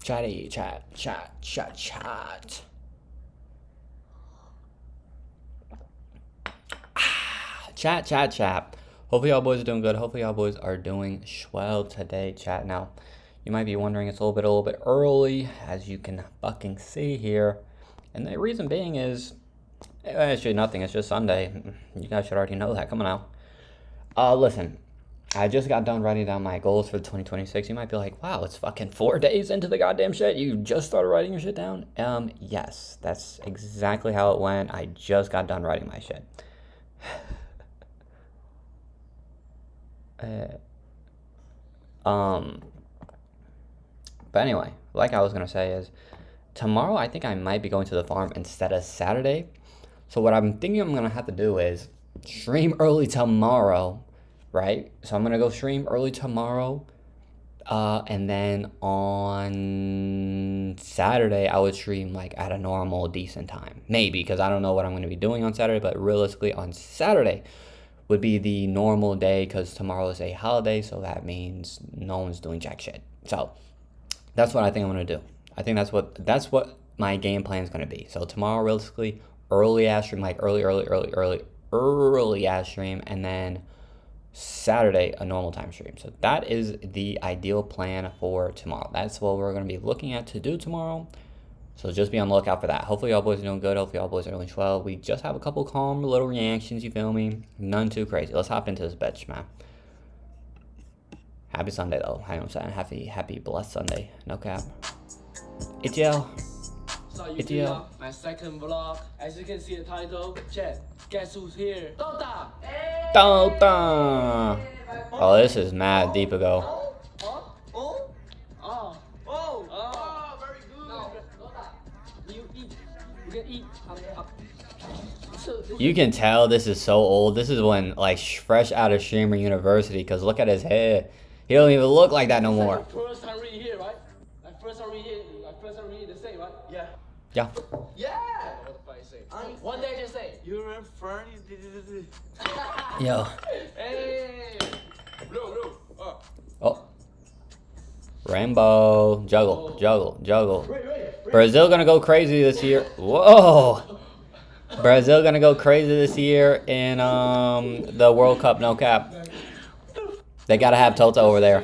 Chatty, chat. Chat. Hopefully y'all boys are doing good. Hopefully y'all boys are doing swell today, chat. Now, you might be wondering, it's a little bit early, as you can fucking see here. And the reason being is, actually nothing, it's just Sunday. You guys should already know that. Come on now. Listen, I just got done writing down my goals for 2026. You might be like, wow, it's fucking 4 days into the goddamn shit. You just started writing your shit down? Yes, that's exactly how it went. I just got done writing my shit. But anyway, like I was gonna say is, tomorrow I think I might be going to the farm instead of Saturday. So what I'm thinking I'm gonna have to do is stream early tomorrow, right? So I'm gonna go stream early tomorrow, and then on Saturday I would stream like at a normal decent time, maybe, because I don't know what I'm gonna be doing on Saturday. But realistically, on Saturday would be the normal day, because tomorrow is a holiday, so that means no one's doing jack shit. So that's what I think I'm gonna do. I think that's what my game plan is gonna be. So tomorrow, realistically, early ass stream, like early ass stream, and then Saturday a normal time stream. So that is the ideal plan for tomorrow. That's what we're gonna be looking at to do tomorrow. So just be on the lookout for that. Hopefully y'all boys are doing good. Hopefully y'all boys are doing well. We just have a couple calm little reactions, you feel me? None too crazy. Let's hop into this bitch, man. Happy Sunday though. You know what I'm saying? Happy blessed Sunday. No cap. ETL. So YouTube, my second vlog. As you can see the title, chat. Guess who's here? Dota! Dota! Oh, this is mad deep ago. Very good. No, Dota. You eat. You can eat. You can tell this is so old. This is when, like, fresh out of Streamer University, because look at his head. He don't even look like that no more. First time reading here, right? First time reading the same, right? Yeah. Yeah. Yeah! What the fuck you say? What did I just say? You're in funny. Yo. Hey! Blue. Oh. Rainbow. Juggle. Brazil gonna go crazy this year. Whoa. Brazil gonna go crazy this year in the World Cup, no cap. They gotta have Tota over there.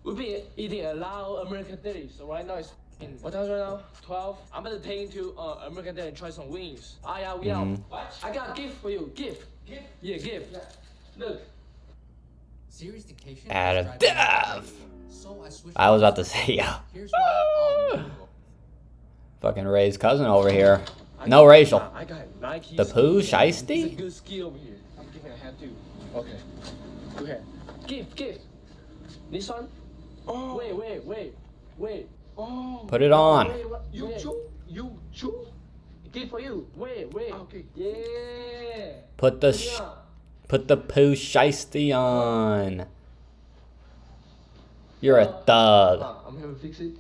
We've been eating a lot of American Deli, so right now it's what time is it right now? 12. I'm gonna take you to American Deli and try some wings. Yeah, we out. I got a gift for you. Gift? Yeah, gift. Yeah. Look. Serious dictation. Adam Dev. So I was about to say, yeah. Here's why Fucking Ray's cousin over here. No racial. I got Nike. The Pooh It's a Shiesty? good skill over here. I'm giving a hand too. Okay. Go ahead. Gift. This one? Oh. Wait. Oh. Put it on. You chew? Gift for you. Wait. Okay. Yeah. Put the Pooh Shiesty on. You're a thug. I'm gonna fix it.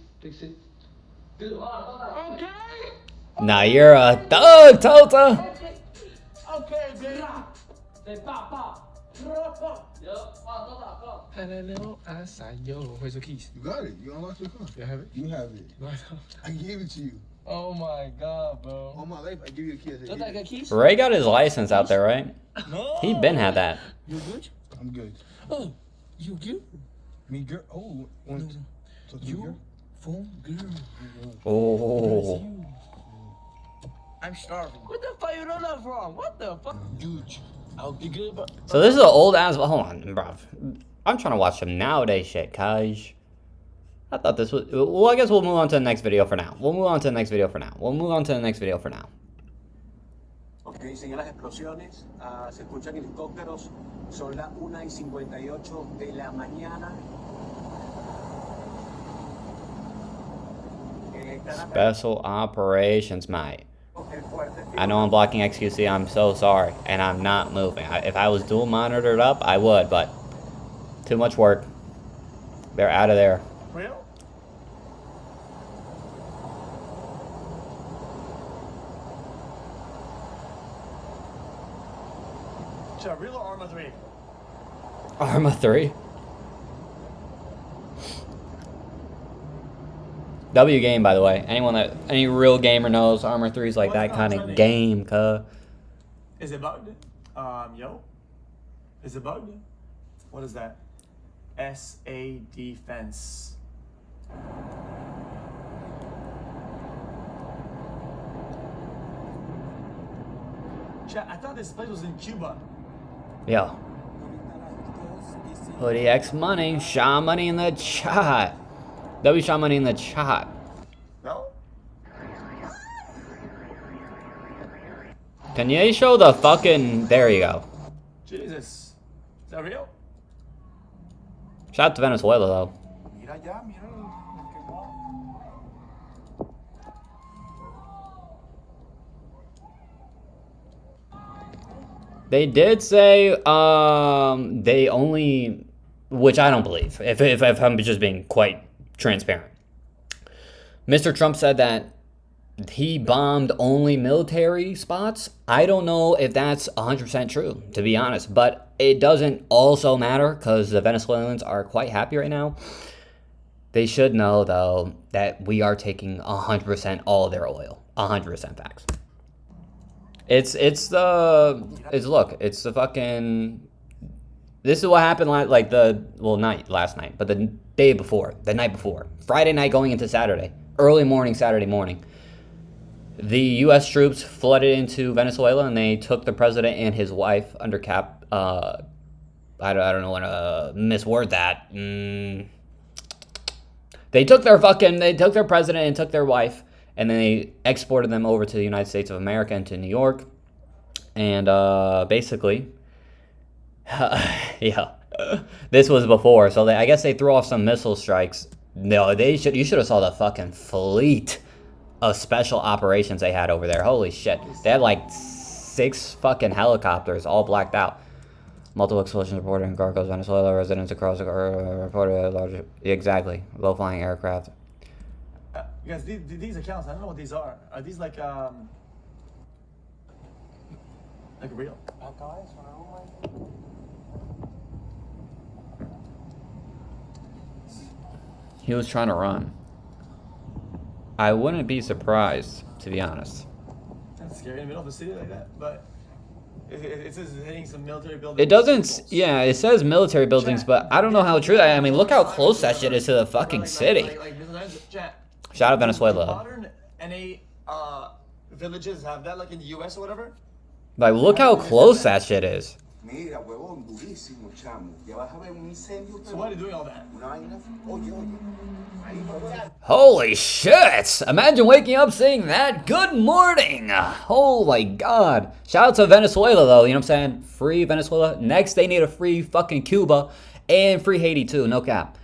Good. Okay. Nah, you're a thug, Tota. Okay, baby. Say pa. Yup. Go. Hello, Asayo. Where's the keys? You got it. You unlocked your car. You have it? You have it. I gave it to you. Oh my god, bro. All my life, I give you the key. I said, Don't "Here I you got keys? Ray got his license out there, right? No. He been had that. You good? go." I'm good. Oh, you good? Me, girl. Oh, want to talk to me, You girl? phone girl. Oh. I'm starving. What the fuck you know that from? What the fuck? Dude, I'll be good, but So this is an old ass. Hold on, bruv. I'm trying to watch some nowadays shit, cuz. I thought this was. Well, I guess we'll move on to the next video for now. Ok, señalas explosiones, se escuchan helicópteros, son las 1:58 de la mañana. Special operations, mate. I know I'm blocking XQC. I'm so sorry, and I'm not moving. If I was dual monitored up, I would, but too much work. They're out of there. real? So real or Arma 3? Arma 3. W game, by the way. Any real gamer knows Armor 3 is like that kind of game, cuh. Is it bugged? Yo. Is it bugged? What is that? SA defense. Chat, I thought this place was in Cuba. Yo. Hoodie X money. Shaw money in the chat. W Shaw money in the chat. No? Can you show the fucking... There you go. Jesus. Is that real? Shout out to Venezuela, though. Mira ya, mira. They did say they only, which I don't believe, if I'm just being quite transparent. Mr. Trump said that he bombed only military spots. I don't know if that's 100% true, to be honest, but it doesn't also matter because the Venezuelans are quite happy right now. They should know, though, that we are taking 100% all of their oil. 100% facts. It's the fucking, this is what happened last night, but the day before, the night before, Friday night going into Saturday, early morning, Saturday morning, the U.S. troops flooded into Venezuela and they took the president and his wife under cap, I don't know how to misword that. They took their president and took their wife, and then they exported them over to the United States of America and to New York. And basically, yeah, this was before. So I guess they threw off some missile strikes. No, you should have saw the fucking fleet of special operations they had over there. Holy shit. They had like 6 fucking helicopters all blacked out. Multiple explosions reported in Caracas, Venezuela. Residents across the reported large, exactly, low-flying aircraft. Guys, these accounts, I don't know what these are. Are these like real? He was trying to run. I wouldn't be surprised, to be honest. That's scary in the middle of the city like that, but it says it's hitting some military buildings. It doesn't, yeah, it says military buildings, but I don't know how true that is. I mean, look how close that shit is to the fucking city. Shout out Venezuela. Modern NA villages have that, like in the US or whatever? Like, look how close that shit is. So why are they doing all that? Holy shit! Imagine waking up seeing that. Good morning! Holy God. Shout out to Venezuela, though. You know what I'm saying? Free Venezuela. Next, they need a free fucking Cuba and free Haiti, too. No cap.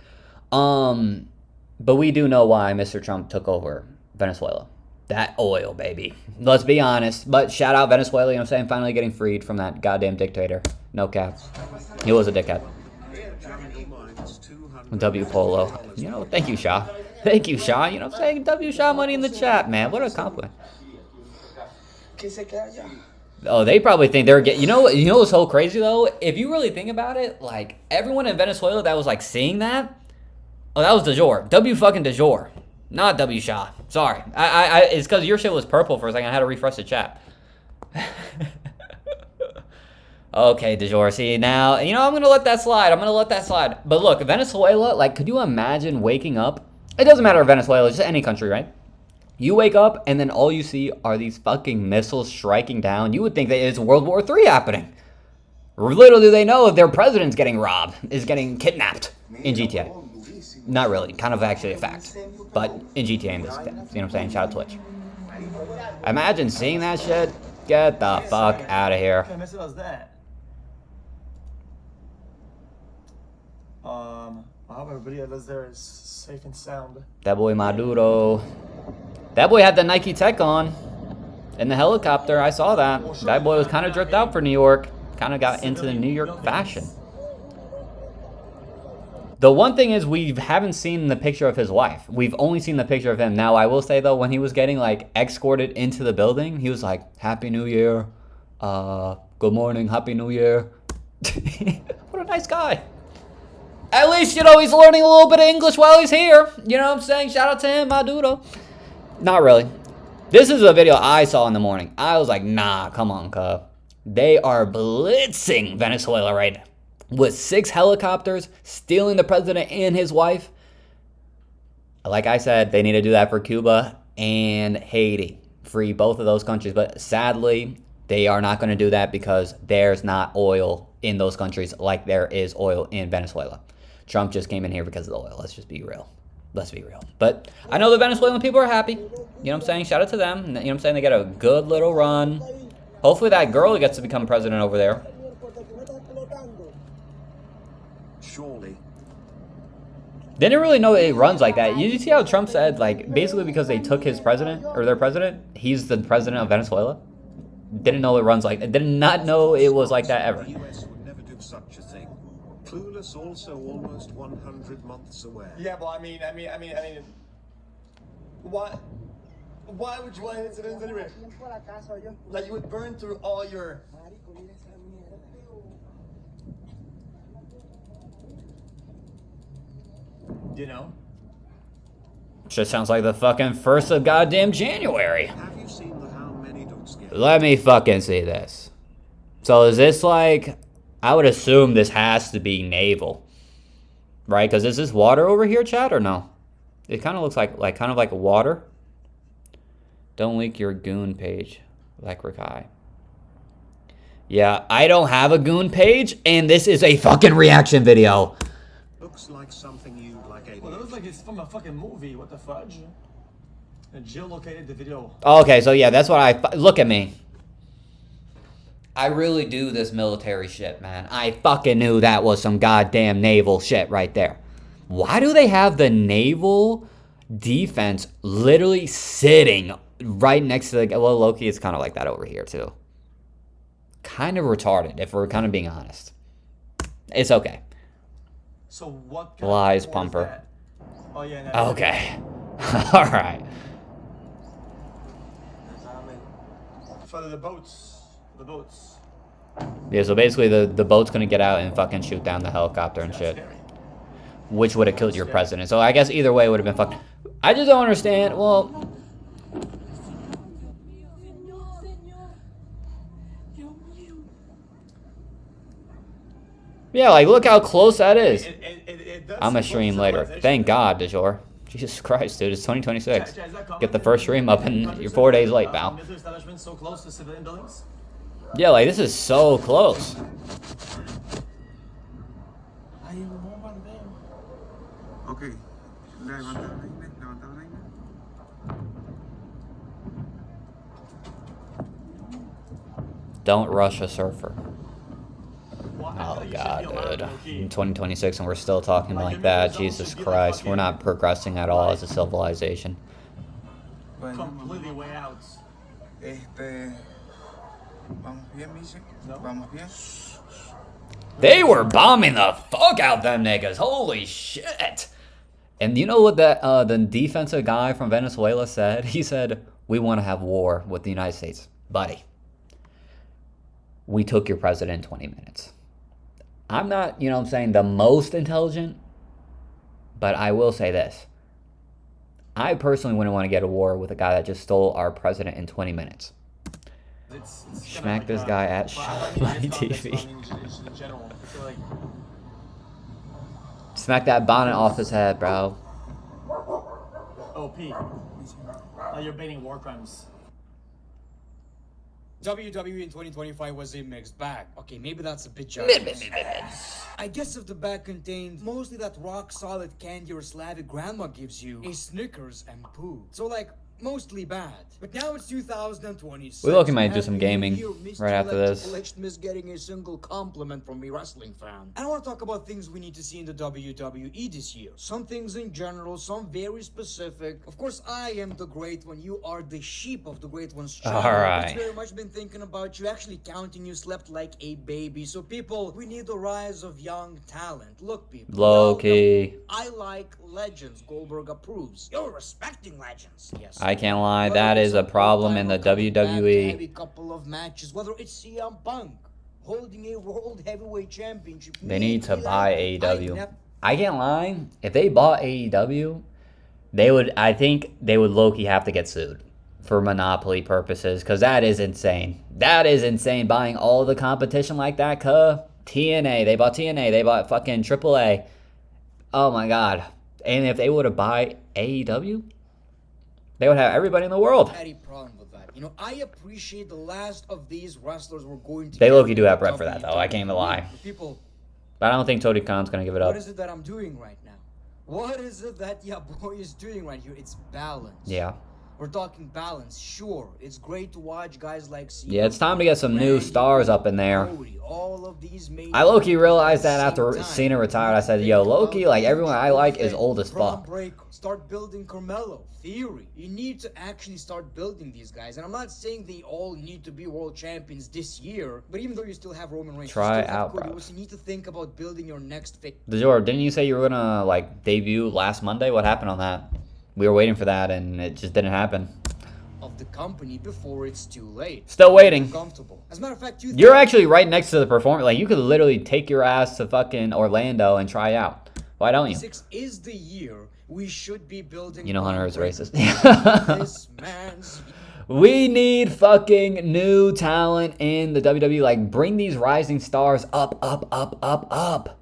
But we do know why Mr. Trump took over Venezuela. That oil, baby. Let's be honest. But shout out Venezuela, you know what I'm saying? Finally getting freed from that goddamn dictator. No cap. He was a dickhead. W Polo. You know, thank you, Shaw. Thank you, Shaw. You know what I'm saying? W Shaw money in the chat, man. What a compliment. Oh, they probably think they're getting... You know what's so crazy, though? If you really think about it, like, everyone in Venezuela that was, like, seeing that... Oh, that was de jour. W fucking de jour. Not W Shaw. Sorry. It's because your shit was purple for a second. I had to refresh the chat. Okay, de jour. See, now, you know, I'm going to let that slide. But look, Venezuela, like, could you imagine waking up? It doesn't matter if Venezuela, just any country, right? You wake up, and then all you see are these fucking missiles striking down. You would think that it's World War III happening. Little do they know if their president's getting robbed, is getting kidnapped in GTA. Not really, kind of actually a fact. But in GTA in this case, you know what I'm saying? Shout out Twitch. Imagine seeing that shit. Get the fuck out of here. What kind of missile is that? I hope everybody that lives there is safe and sound. That boy Maduro. That boy had the Nike Tech on. In the helicopter, I saw that. That boy was kind of dripped out for New York. Kind of got into the New York fashion. The one thing is we haven't seen the picture of his wife. We've only seen the picture of him. Now, I will say, though, when he was getting, like, escorted into the building, he was like, Happy New Year. Good morning. Happy New Year. What a nice guy. At least, you know, he's learning a little bit of English while he's here. You know what I'm saying? Shout out to him, Maduro. Not really. This is a video I saw in the morning. I was like, nah, come on, cuz. They are blitzing Venezuela right now with 6 helicopters, stealing the president and his wife. Like I said, they need to do that for Cuba and Haiti. Free both of those countries. But sadly, they are not going to do that because there's not oil in those countries like there is oil in Venezuela. Trump just came in here because of the oil. Let's just be real. Let's be real. But I know the Venezuelan people are happy. You know what I'm saying? Shout out to them. You know what I'm saying? They get a good little run. Hopefully that girl gets to become president over there. Surely. Didn't really know it runs like that. You see how Trump said, like, basically because they took his president, or their president, he's the president of Venezuela? Didn't know it runs like that. Did not know it was like that ever. The US would never do such a thing. Clueless, also almost 100 months away. Yeah, well, I mean, why would you want incidents anyway? Like, you would burn through all your... You know? Just sounds like the fucking 1st of goddamn January. Have you seen the how many don't scare? Let me fucking see this. So is this like... I would assume this has to be naval. Right? Because is this water over here, chat, or no? It kind of looks like kind of like water. Don't leak your goon page. Like Rikai. Yeah, I don't have a goon page, and this is a fucking reaction video. Looks like something you'd like a. Well, it looks like it's from a fucking movie. What the fudge? And Jill located the video. Okay, so yeah, that's what I... Look at me. I really do this military shit, man. I fucking knew that was some goddamn naval shit right there. Why do they have the naval defense literally sitting right next to the... Well, Loki is kind of like that over here, too. Kind of retarded, if we're kind of being honest. It's okay. So what kind Lies, of war is Pumper. that? Oh, yeah. No, Okay. All right. For the boats. The boats. Yeah, so basically the boat's going to get out and fucking shoot down the helicopter and shit. Scary. Which would have killed your president. So I guess either way would have been fucked. I just don't understand. Well... Yeah, like, look how close that is. I'm going to stream later. Thank God, DeJour. Jesus Christ, dude. It's 2026. Get the first stream up and you're 4 days late, pal. Military establishments so close to civilian buildings? Yeah, like, this is so close. Okay. Levanta la vaina, levanta la vaina. Don't rush a surfer. Oh, God, dude. In 2026 and we're still talking like that. Jesus Christ. We're not progressing at all as a civilization. Completely way out. Vamos bien, Mise. Vamos bien. They were bombing the fuck out them niggas. Holy shit. And you know what that the defensive guy from Venezuela said? He said, we want to have war with the United States. Buddy, we took your president in 20 minutes. I'm not, you know what I'm saying, the most intelligent, but I will say this. I personally wouldn't want to get a war with a guy that just stole our president in 20 minutes. It's Smack like this guy at Money TV. In general, I feel like Smack that bonnet off his head, bro. OP. You're baiting war crimes. WWE in 2025 was a mixed bag. Okay, maybe that's a bit generous. I guess if the bag contained mostly that rock-solid candy your Slavic grandma gives you, a Snickers and poo. So like, mostly bad. But now it's 2026. We looking might do some gaming right after this. Miss getting a single compliment from a wrestling fan. I don't want to talk about things we need to see in the WWE this year. Some things in general, some very specific. Of course, I am the great one. You are the sheep of the great one's channel. All right. It's very much been thinking about you, actually counting you slept like a baby. So people, we need the rise of young talent. Look, people. Low-key. I like legends. Goldberg approves. You're respecting legends. Yes. I can't lie, that is a problem in the WWE. A couple of matches, whether it's CM Punk holding a World Heavyweight Championship. They need to buy AEW. I can't lie. If they bought AEW, they would. I think they would low-key have to get sued for monopoly purposes, because that is insane. That is insane. Buying all the competition like that, TNA. They bought TNA. They bought fucking AAA. Oh my god. And if they would have buy AEW, they would have everybody in the world. Any problem with that? You know, I appreciate the last of these wrestlers were going to. They low-key do have bread for that, though. I can't even lie. People. But I don't think Tony Khan's gonna give it up. What is it that I'm doing right now? What is it that your boy is doing right here? It's balance. Yeah. We're talking balance. Sure, it's great to watch guys like CM. Yeah, it's time to get some new stars up in there. Cody, all of these I low-key realized that after Cena retired. I said, yo, low-key, like, everyone I like is old as fuck. Start building Carmelo. Theory. You need to actually start building these guys. And I'm not saying they all need to be world champions this year, but even though you still have Roman Reigns, Try you still have out, Cody, bro. you need to think about building your next fit. DeJor, didn't you say you were gonna, like, debut last Monday? What happened on that? We were waiting for that, and it just didn't happen. Of the company before it's too late. Still waiting. Comfortable. As a matter of fact, You're actually right next to the performance. Like, you could literally take your ass to fucking Orlando and try out. Why don't you? 6 is the year we should be building. You know Hunter is racist. This man's. We need fucking new talent in the WWE. Like, bring these rising stars up, up, up, up, up.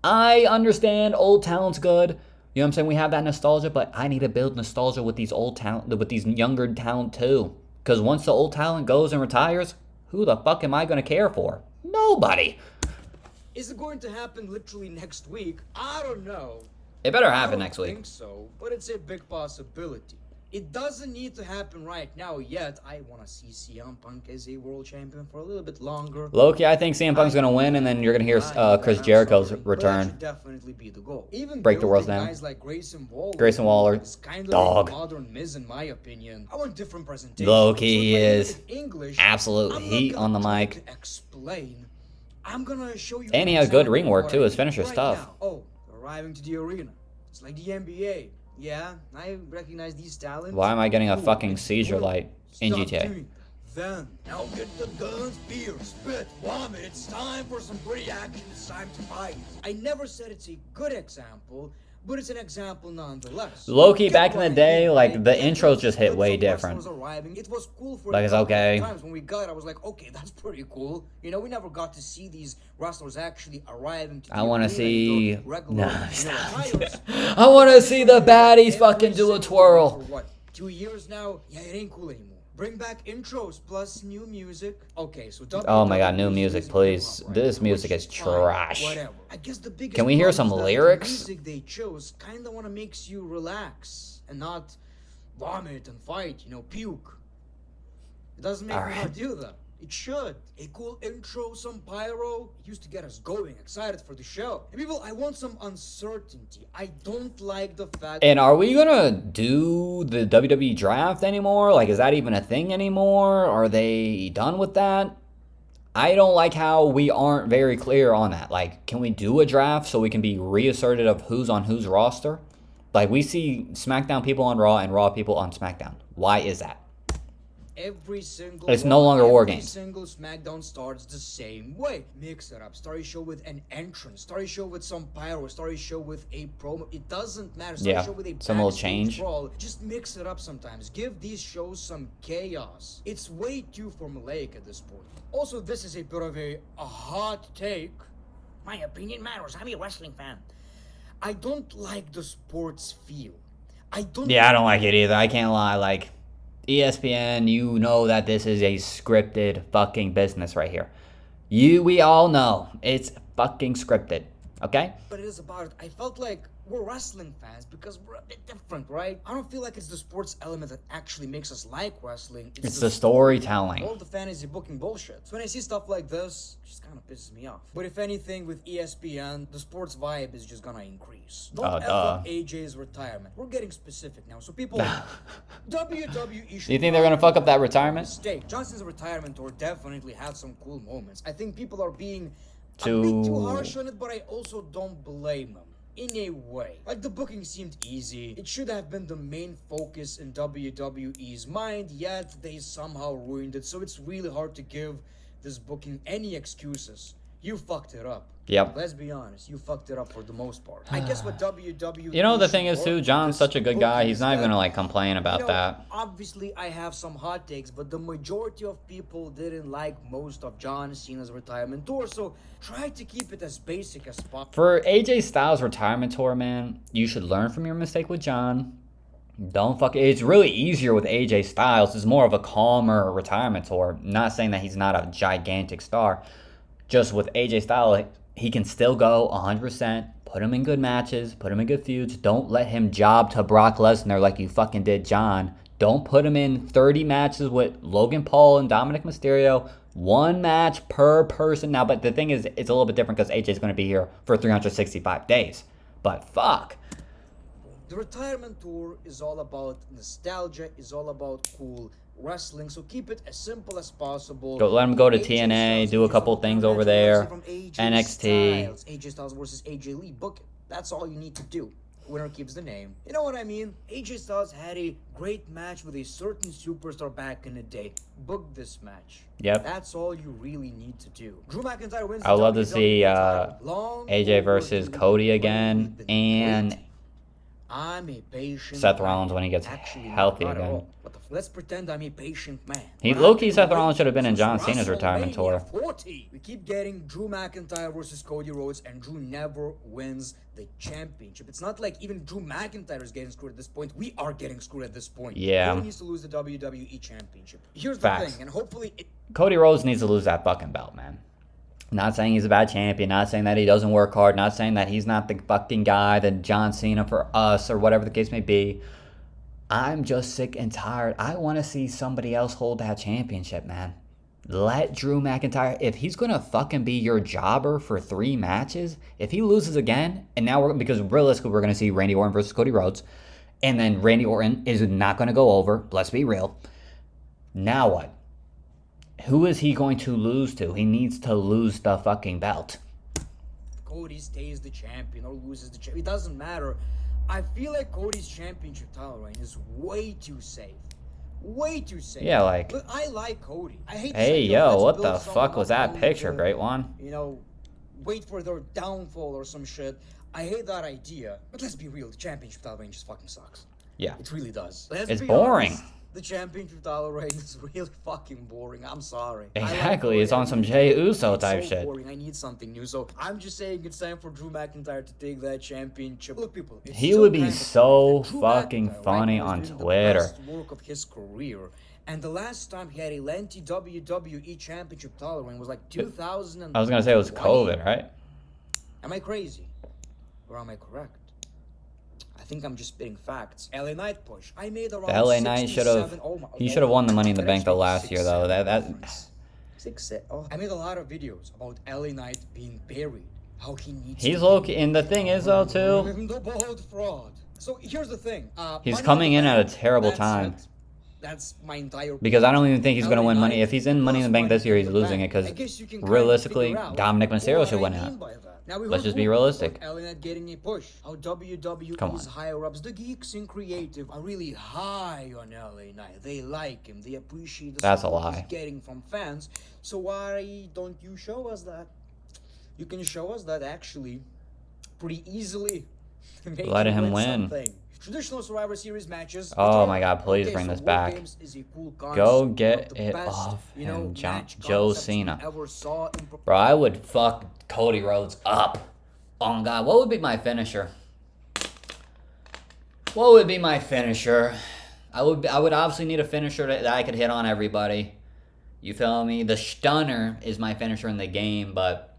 I understand old talent's good. You know what I'm saying? We have that nostalgia, but I need to build nostalgia with these old talent, with these younger talent too. Because once the old talent goes and retires, who the fuck am I going to care for? Nobody. Is it going to happen literally next week? I don't know. It better I happen don't next week. think so, but it's a big possibility. It doesn't need to happen right now yet. I want to see CM Punk as a world champion for a little bit longer. Loki, I think CM Punk's gonna win, and then you're gonna hear Chris Jericho's But that return. should definitely be the goal. Even Break the world building down. guys like Grayson Waller. Grayson Waller, is kind of dog. a modern Miz in my opinion. I want different presentation. Loki, he So if I is look at English, absolute I'm not heat gonna on the try mic. to explain. I'm gonna show you. And he an has good example ring of work, what too. I His mean finisher's right tough. now. Oh, arriving to the arena. It's like the NBA. Yeah, I recognize these talents. Why am I getting a Cool. fucking It's seizure cool. light in Stop GTA? doing it. Then, now get the guns, beer, spit, vomit. It's time for some pretty action. It's time to fight. I never said it's a good example, but it's an example nonetheless. Loki, Get back in the what I day, mean, like, right? the Get intros the just hit clips way of different. wrestlers arriving. It was cool for Like, a it's couple of okay. times when we got it, I was like, okay, that's pretty cool. You know, we never got to see these wrestlers actually arriving to the I want to arena see. in their regular, Nah, stop. attires. I want to see the baddies fucking do a For twirl. what? 2 years now? Yeah, it ain't cool anymore. Bring back intros plus new music. Okay, so Oh my god, new WWE music, is please. right This now, music which is fine, trash. Whatever. I guess the biggest Can we hear problem some is that lyrics? The music they chose kind of want to makes you relax and not vomit and fight, you know, puke. It doesn't make me Alright. want to do that. It should. A cool intro, some pyro. It used to get us going, excited for the show. And people, I want some uncertainty. I don't like the fact. And are we gonna do the WWE draft anymore? Like, is that even a thing anymore? Are they done with that? I don't like how we aren't very clear on that. Like, can we do a draft so we can be reasserted of who's on whose roster? Like, we see SmackDown people on Raw and Raw people on SmackDown. Why is that? Every single It's no longer War Games. Every single SmackDown starts the same way. Mix it up. Start a show with an entrance. Start a show with some pyro. Start a show with a promo. It doesn't matter. Start Yeah, a show with a some little backstage change. brawl. Just mix it up sometimes. Give these shows some chaos. It's way too formulaic at this point. Also, this is a bit of a hot take. My opinion matters. I'm a wrestling fan. I don't like the sports feel. I don't. Yeah, I don't like it either. I can't lie. Like, ESPN, you know that this is a scripted fucking business right here. We all know it's fucking scripted. Okay? But it is about it. I felt like we're wrestling fans because we're a bit different, right? I don't feel like it's the sports element that actually makes us like wrestling. It's the storytelling. All the fantasy booking bullshit. So when I see stuff like this, it just kind of pisses me off. But if anything, with ESPN, the sports vibe is just gonna increase. Don't F up AJ's retirement. We're getting specific now. So people, WWE should. Do you think they're gonna fuck up that retirement? Mistake. Johnson's retirement tour definitely had some cool moments. I think people are being a Too- bit too harsh on it, but I also don't blame them. In a way. Like, the booking seemed easy. It should have been the main focus in WWE's mind, yet they somehow ruined it, so it's really hard to give this booking any excuses. You fucked it up. Yep. Let's be honest, you fucked it up for the most part. I guess what WWE. You know, the thing is, should too, work John's with such a this good guy. booking He's is not even that, going to, like, complain about that. Obviously, I have some hot takes, but the majority of people didn't like most of John Cena's retirement tour, so try to keep it as basic as possible. For AJ Styles' retirement tour, man, you should learn from your mistake with John. Don't fuck it. It's really easier with AJ Styles. It's more of a calmer retirement tour. Not saying that he's not a gigantic star. Just with AJ Styles, he can still go 100%. Put him in good matches. Put him in good feuds. Don't let him job to Brock Lesnar like you fucking did John. Don't put him in 30 matches with Logan Paul and Dominic Mysterio. One match per person. Now, but the thing is, it's a little bit different because AJ's going to be here for 365 days. But fuck. The retirement tour is all about nostalgia, is all about cool wrestling, so keep it as simple as possible. Let him go to AJ TNA, Styles do a versus couple Brock things Lesnar over there. from AJ NXT. Styles. AJ Styles versus AJ Lee. Book it. That's all you need to do. Winner keeps the name. You know what I mean? AJ Styles had a great match with a certain superstar back in the day. Book this match. Yep. That's all you really need to do. Drew McIntyre wins. I would love to WWE see title. Long AJ versus overdue. Cody We've again, been and waiting. I'm a patient Seth man. Rollins when he gets Actually, healthy not at again. all. Let's pretend I'm a patient man. He What low-key happened Seth to Rollins wait should have been in since John Cena's retirement tour. WrestleMania 40? We keep getting Drew McIntyre versus Cody Rhodes, and Drew never wins the championship. It's not like even Drew McIntyre is getting screwed at this point. We are getting screwed at this point. Yeah. Cody needs to lose the WWE championship. Here's the Facts. thing, and hopefully Cody Rhodes needs to lose that fucking belt, man. Not saying he's a bad champion, not saying that he doesn't work hard, not saying that he's not the fucking guy that John Cena for us or whatever the case may be. I'm just sick and tired. I want to see somebody else hold that championship, man. Let Drew McIntyre, if he's going to fucking be your jobber for 3 matches, if he loses again, and now because realistically we're going to see Randy Orton versus Cody Rhodes, and then Randy Orton is not going to go over, let's be real. Now what? Who is he going to lose to? He needs to lose the fucking belt. Cody stays the champion or loses the champion, it doesn't matter. I feel like Cody's championship title reign is way too safe. Way too safe. Yeah, like... But I like Cody. I hate to Hey, say, yo, let's what build the someone fuck was up that only picture, to, Great One? You know, wait for their downfall or some shit. I hate that idea. But let's be real, the championship title reign just fucking sucks. Yeah. It really does. Let's It's be boring. honest. The championship title reign is really fucking boring. I'm sorry. Exactly, it's on some Jey Uso type so shit. Boring. I need something new. So I'm just saying it's time for Drew McIntyre to take that championship. Look, people, it's He still would be kind of so funny that Drew fucking McIntyre funny now is on doing Twitter. The best work of his career. And the last time he had a lengthy WWE championship title reign was like 2000. I was going to say it was COVID, right? Am I crazy? Or am I correct? I think I'm just spitting facts. LA Knight push. I made around The LA Knight should have... He should have won the Money in the Bank the last year, though. I made a lot of videos about LA Knight being buried. How he needs He's to low-key... And the thing is, though, too... the bold fraud. So here's the thing. He's Money coming the in at a Bank, terrible that's time. it. That's my entire... Because I don't even think he's going to LA win money. Knight If he's in Money in the plus Bank this year, he's Money in the losing it. Bank. Because I guess you can kind of realistically, figure out Dominic Mysterio what should I win mean it. by that. Now, we Let's heard just be rumors realistic. about LA Knight getting a push. How WWE's Come on. higher-ups, the geeks in creative, are really high on LA Knight. They like him. They appreciate the That's a support lie. he's getting from fans. So why don't you show us that? You can show us that actually pretty easily. Make Let him win. something. Traditional Survivor Series matches. Oh which my are- God, please okay, bring so this War back. Games is a cool Go concept, one get of the it best, off you know, him, match Joe concepts we Cena. ever saw in Bro, I would fuck Cody Rhodes up. Oh, God. What would be my finisher? What would be my finisher? I would obviously need a finisher that I could hit on everybody. You feel me? The stunner is my finisher in the game, but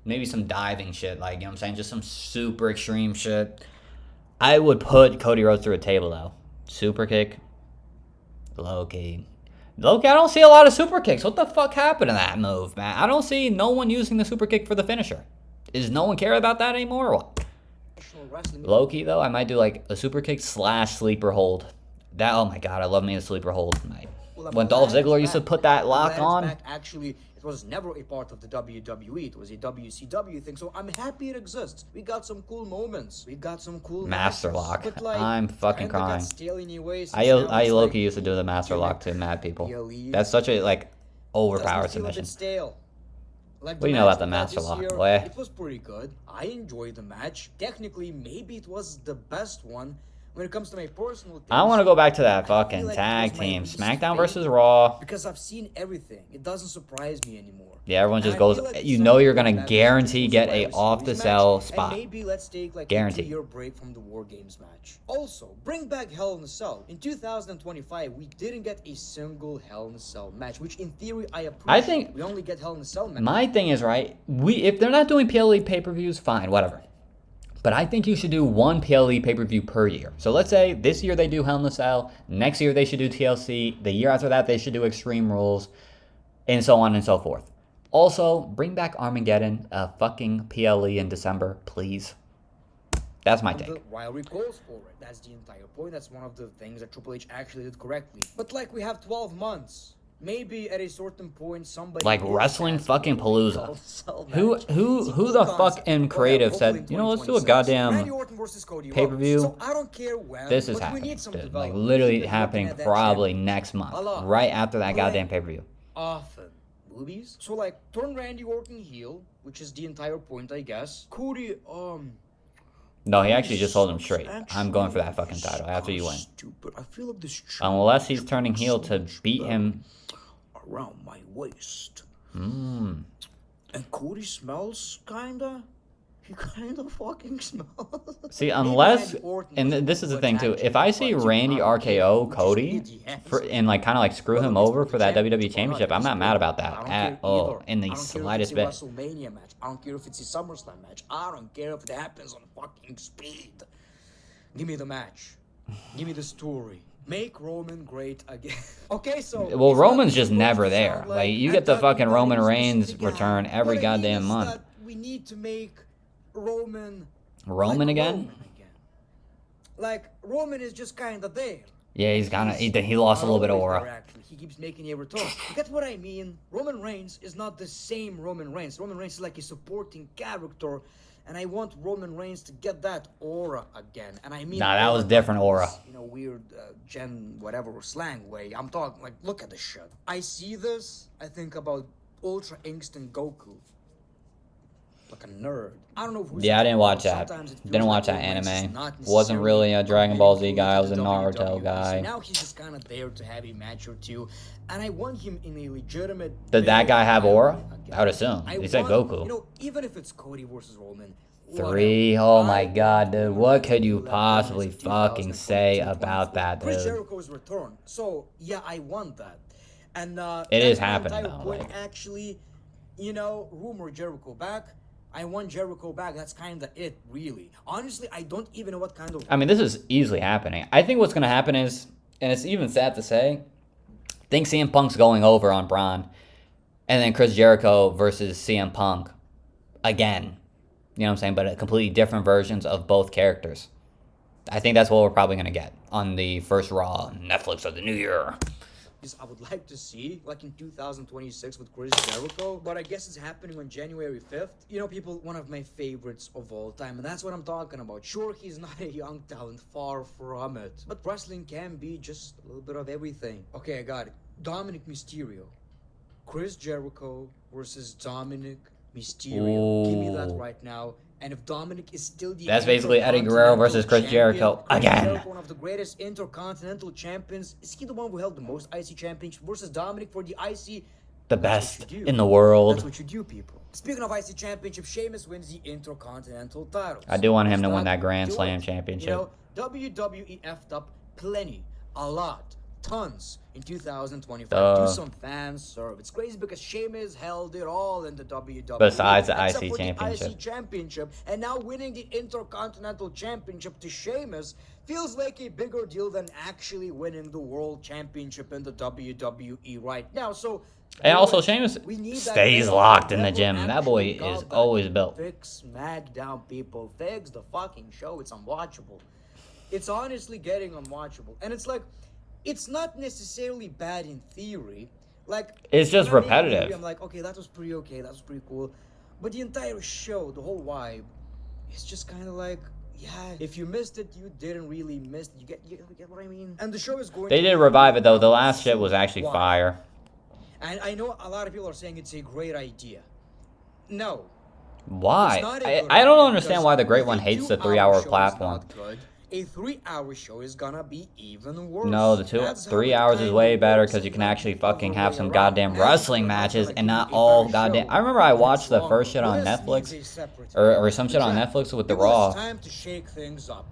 maybe some diving shit, like, you know what I'm saying? Just some super extreme shit. I would put Cody Rhodes through a table, though. Super kick. Low-key. Low-key, I don't see a lot of super kicks. What the fuck happened to that move, man? I don't see no one using the super kick for the finisher. Does no one care about that anymore or what? Low-key, though, I might do, like, a super kick / sleeper hold. That, oh my God, I love me a sleeper hold. When Dolph Ziggler used to put that lock on. Actually, it was never a part of the WWE. It was a WCW thing. So I'm happy it exists. We got some cool moments. We got some cool Master matches, lock. but, like, I'm fucking kinda got crying. stale anyway, since I now it's low-key like, used to do the master you lock like to mad people. really- That's such a, like, overpowered Doesn't feel a submission. bit stale. Like What do you the know match about the we had Master this Lock, year, boy? it was pretty good. I enjoyed the match. Technically, maybe it was the best one. When it comes to my personal taste, I want to go back to that I feel fucking like it tag was my team. least SmackDown versus favorite Raw. because I've seen everything. It doesn't surprise me anymore. Yeah, everyone And just I goes, feel like you it's know time you're to going go to back guarantee to get the a Survivor off the Series sell match, spot. And maybe let's take like Guarantee. a 2-year break from the War Games match. Also, bring back Hell in a Cell. In 2025, we didn't get a single Hell in a Cell match, which in theory I appreciate. I think we only get Hell in a Cell match. my thing is, right, if they're not doing PLE pay-per-views, fine, whatever. But I think you should do one PLE pay-per-view per year. So let's say this year they do Hell in a Cell, next year they should do TLC, the year after that they should do Extreme Rules, and so on and so forth. Also, bring back Armageddon, fucking PLE in December, please. That's my take. The rivalry calls for it. That's the entire point. That's one of the things that Triple H actually did correctly. But like we have 12 months. Maybe at a certain point somebody Like did wrestling ask fucking for a Palooza. Hell in a Cell Who match. who It's a who cool the concept. fuck in Whatever, creative hopefully said, in you know, let's do a 2026. Randy goddamn Orton versus Cody pay-per-view? Rhodes. So I don't care when, This is but we happening, need some dude. Like development. literally Keep it happening looking at that probably champion. next month, A lot. right after that Play goddamn pay-per-view. Often. Movies? So like, turn Randy Orton heel, which is the entire point, I guess. Cody, No, he actually just told him straight. Actually, I'm going for that fucking title after you win. Stupid. I feel like this Unless he's turning heel to beat him. around my waist. Mm. And Cody smells kinda. He kinda fucking smells. See, Maybe unless, Randy Orton and was this is the good thing too. actually, If I see but Randy I don't care. RKO Which is Cody idiots. and like kind of like screw him Whether it's over the for that WWE championship or not, Championship, I'm it's not mad cool. about I that don't at care all either. in I the don't care if slightest it's a bit. WrestleMania match. I don't care if it's a SummerSlam match. I don't care if it happens on fucking speed. Give me the match. Give me the story. Make Roman great again. Okay, so Well, it's Roman's not just supposed never to there. sound Like you get the fucking Roman Reigns return every goddamn month. We need to make Roman Roman like again? Roman again. Like Roman is just kind of there. Yeah, he's kind of he lost a little bit of Always there, aura. actually. He keeps making a return. You get what I mean? Roman Reigns is not the same Roman Reigns. Roman Reigns is like a supporting character, and I want Roman Reigns to get that aura again. And I mean, Nah, that was aura, different not aura. this, you know, weird Gen whatever slang way. I'm talking like, look at this shit. I see this. I think about Ultra Instinct Goku. Like a nerd. I don't know who's Yeah, I didn't watch that. Sometimes it feels Didn't watch like that Roman Reigns is anime. not Wasn't really a Dragon Ball Z guy. I was a necessarily Naruto WWE. guy. So now he's just kind of there to have a match or two, and I want him in a legitimate. Did that big guy have rivalry aura? again. I would assume. I He said want- Goku. You know, even if it's Cody versus Roman. 3. whatever. Oh my I god, dude. want What could you that possibly Roman's fucking say 2022 about that, Chris dude? Jericho's return. So yeah, I want that, and It is that's my happening, entire though, point, like- actually, you know, rumor Jericho back. I want Jericho back. That's kind of it, really. Honestly, I don't even know what kind of. I mean, this is easily happening. I think what's going to happen is, and it's even sad to say, I think CM Punk's going over on Braun, and then Chris Jericho versus CM Punk again. You know what I'm saying? But completely different versions of both characters. I think that's what we're probably going to get on the first Raw Netflix of the new year. I would like to see, like in 2026 with Chris Jericho, but I guess it's happening on January 5th. You know, people, one of my favorites of all time, and that's what I'm talking about. Sure, he's not a young talent, far from it, but wrestling can be just a little bit of everything. Okay, I got it. Dominic Mysterio. Chris Jericho versus Dominic Mysterio. Give me that Ooh. right now. And if Dominic is still the That's basically Eddie Guerrero versus Chris Jericho Chris again. Jericho, one of the greatest intercontinental champions. Is he the one who held the most IC championships versus Dominic for the IC? The That's best what you do. in the That's world. what you do, people. Speaking of IC championship, Sheamus wins the intercontinental titles. I do want him to win Stop that Grand doing Slam it. championship. You know, WWE effed up plenty, a lot, tons in 2025. Duh. Do some fan serve. It's crazy because Sheamus held it all in the WWE. Besides the except IC for championship. The IC championship, and now winning the Intercontinental Championship to Sheamus feels like a bigger deal than actually winning the World Championship in the WWE right now. So. And also, boys, Sheamus we need that stays belt locked in the never gym. That boy actually is got that. always built. Fix SmackDown, people. Fix the fucking show. It's unwatchable. It's honestly getting unwatchable. And it's like, it's not necessarily bad in theory. Like, It's just when I'm making a repetitive. movie, I'm like, okay, that was pretty okay. That was pretty cool. But the entire show, the whole vibe, it's just kind of like, yeah, if you missed it, you didn't really miss it. You get what I mean? And the show is going They to did be revive it though. The last shit was actually Why? fire. And I know a lot of people are saying it's a great idea. No. Why? It's not a good I don't idea understand because why the Great if One a hates the 2-hour 3-hour show is platform. not good, a 3-hour show is gonna be even worse. No, the That's how 3 it hours is kinda way better works because you in can like actually the fucking other have way some around. goddamn Now, wrestling I'm not matches gonna and give not you a all better goddamn. show, I remember I but watched it's the longer. first shit on This Netflix needs a separate or some shit on Jack, Netflix with the people, Raw. it's time to shake things up.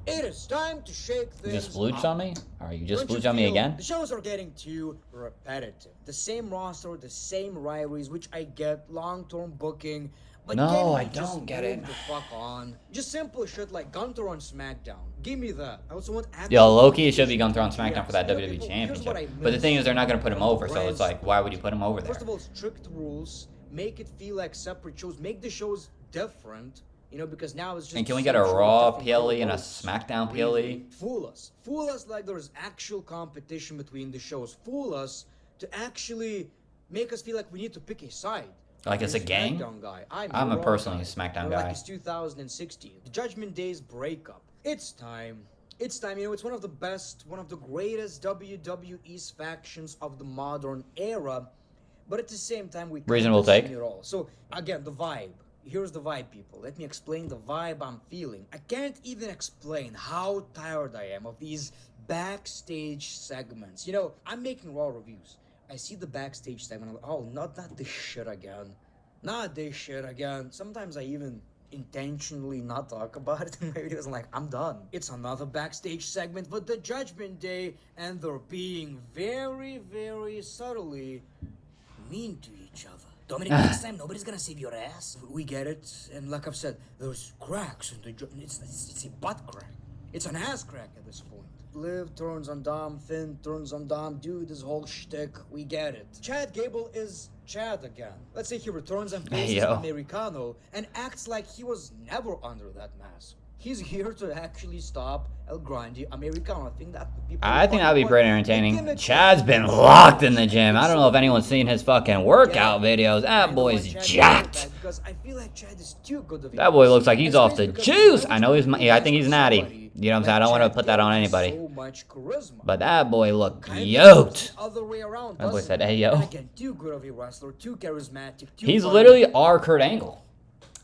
It is time to shake You things just splooched up. on me? Or you just Don't you splooched on me feel again? The shows are getting too repetitive. The same roster, the same rivalries, which I get, long-term booking. But No, can I we just don't get it. move the fuck on? Just simple shit like Gunter on SmackDown. Give me that. I also want Yo, actual Loki should be competition. Gunther on SmackDown for that Yes. WWE People, here's what I Championship. But the miss thing is, they're not going to put him from the over, so it's brands. like, why would you put him over there? First of all, strict rules. Make it feel like separate shows. Make the shows different. You know, because now it's just. And can we the get same a show with Raw different PLE and a co-hosts. SmackDown Really. PLE? Fool us. Fool us like there's actual competition between the shows. Fool us to actually make us feel like we need to pick a side. Like it's a You're gang? SmackDown guy. I'm a Raw personally guy. SmackDown Or guy. Like it's 2016. The Judgment Day's breakup. It's time. It's time. You know, it's one of the best, one of the greatest WWE's factions of the modern era. But at the same time, we can't Reasonable assume take. it all. So again, the vibe. Here's the vibe, people. Let me explain the vibe I'm feeling. I can't even explain how tired I am of these backstage segments. You know, I'm making Raw reviews. I see the backstage segment. I'm like, oh, not this shit again. Not this shit again. Sometimes I even intentionally not talk about it in my videos. I'm like, I'm done. It's another backstage segment with the Judgment Day, and they're being very, very subtly mean to each other. Dominic, next time nobody's gonna save your ass. We get it, and like I've said, there's cracks in the it's a butt crack. It's an ass crack at this point. Liv turns on Dom, Finn turns on Dom, dude, this whole shtick, we get it. Chad Gable is Chad again. Let's say he returns and faces Yo. Americano and acts like he was never under that mask. He's here to actually stop El Grande Americano. I think that would be I think that'd be pretty entertaining. Gimmick- Chad's been locked in the gym. I don't know if anyone's seen his fucking workout videos. That boy's jacked. Because I feel like Chad is too good of a That boy looks like he's off the because juice. why I know would he's. you I think he's natty. somebody You know what I'm saying? I don't like want to Chad put that on Gable with anybody. So much charisma. But that boy looked Kind of yoked. the other way around, That boy doesn't said, it? "Hey, yo." And again, too good of a wrestler, too charismatic, too He's funny. literally our Kurt Angle.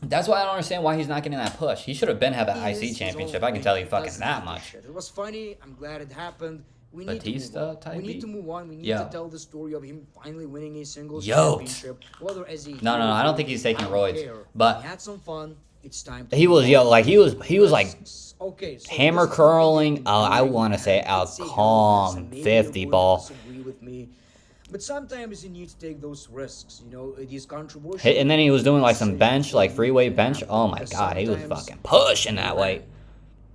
That's why I don't understand why he's not getting that push. He should have been had that He is IC his championship. own I can tell you thing. fucking Doesn't that give a much. shit. It was funny. I'm glad it happened. We need Batista to move on. type We need beat? to move on. We need Yo. to tell the story of him finally winning a singles Yoked. championship. Whether as a No, I don't think he's taking I don't roids, care. but he had some fun. It's time to he was move on. like he was like Okay, so hammer this is something curling. you can I do. want to say You a can say here calm and maybe 50 you would ball. disagree with me. But sometimes you need to take those risks, you know, these controversial. Hit, and then he was doing like some decisions bench, like that free need weight to bench. happen, Oh my because god, he was sometimes fucking pushing that it weight. won't